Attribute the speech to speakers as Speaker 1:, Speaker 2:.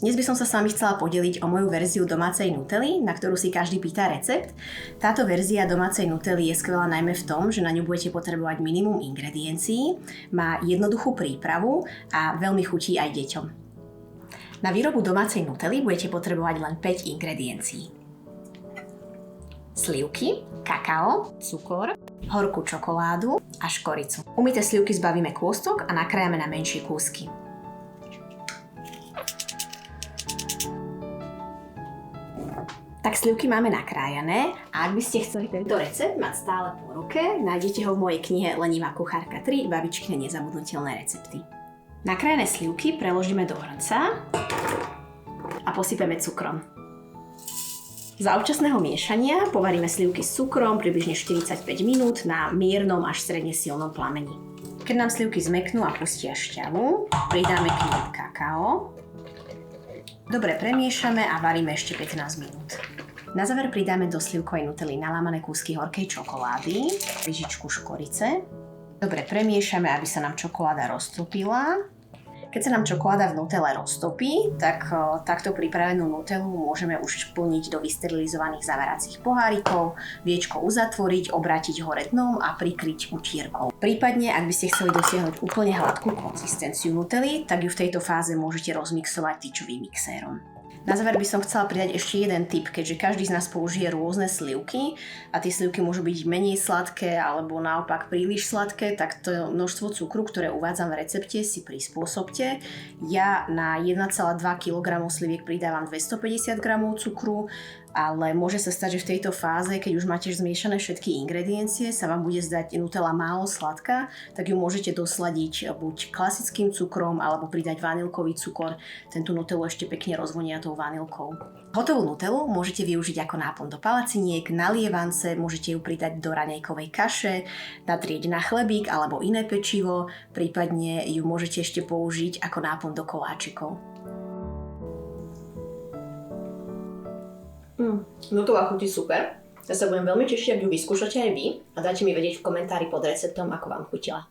Speaker 1: Dnes by som sa s vami chcela podeliť o moju verziu domácej nutelly, na ktorú si každý pýta recept. Táto verzia domácej nutelly je skvelá najmä v tom, že na ňu budete potrebovať minimum ingrediencií, má jednoduchú prípravu a veľmi chutí aj deťom. Na výrobu domácej nutelly budete potrebovať len 5 ingrediencií. Slivky, kakao, cukor, horkú čokoládu a škoricu. Umyté slivky zbavíme kôstok a nakrájame na menšie kúsky. Tak slivky máme nakrájané a ak by ste chceli tento recept mať stále po ruke, nájdete ho v mojej knihe Lenivá kuchárka 3 babičkine nezabudnutelné recepty. Nakrájané slivky preložíme do hrnca a posypeme cukrom. Za občasného miešania povaríme slivky s cukrom približne 45 minút na miernom až stredne silnom plameni. Keď nám slivky zmeknú a pustia šťavu, pridáme k nim kakao. Dobre premiešame a varíme ešte 15 minút. Na záver pridáme do slivkovej nutelly nalámané kúsky horkej čokolády, lyžičku škorice. Dobre premiešame, aby sa nám čokoláda roztopila. Keď sa nám čokoláda v nutelle roztopí, tak takto pripravenú nutellu môžeme už plniť do vysterilizovaných zavaracích pohárikov, viečko uzatvoriť, obrátiť hore dnom a prikryť utierkou. Prípadne, ak by ste chceli dosiahnuť úplne hladkú konzistenciu nutelly, tak ju v tejto fáze môžete rozmixovať tyčovým mixérom. Na záver by som chcela pridať ešte jeden tip, keďže každý z nás použije rôzne slivky a tie slivky môžu byť menej sladké alebo naopak príliš sladké, tak to množstvo cukru, ktoré uvádzam v recepte, si prispôsobte. Ja na 1,2 kg sliviek pridávam 250 g cukru, ale môže sa stať, že v tejto fáze, keď už máte zmiešané všetky ingrediencie, sa vám bude zdať nutella málo sladká, tak ju môžete dosladiť buď klasickým cukrom alebo pridať vanilkový cukor. Tento nutellu ešte pekne rozvonia tou vanilkou. Hotovú nutellu môžete využiť ako náplň do palaciniek, na lievance, môžete ju pridať do raňajkovej kaše, natrieť na chlebík alebo iné pečivo, prípadne ju môžete ešte použiť ako náplň do koláčikov. Nutelла chutí super. Ja sa budem veľmi tešiť, ak ju vyskúšate aj vy a dáte mi vedieť v komentári pod receptom, ako vám chutila.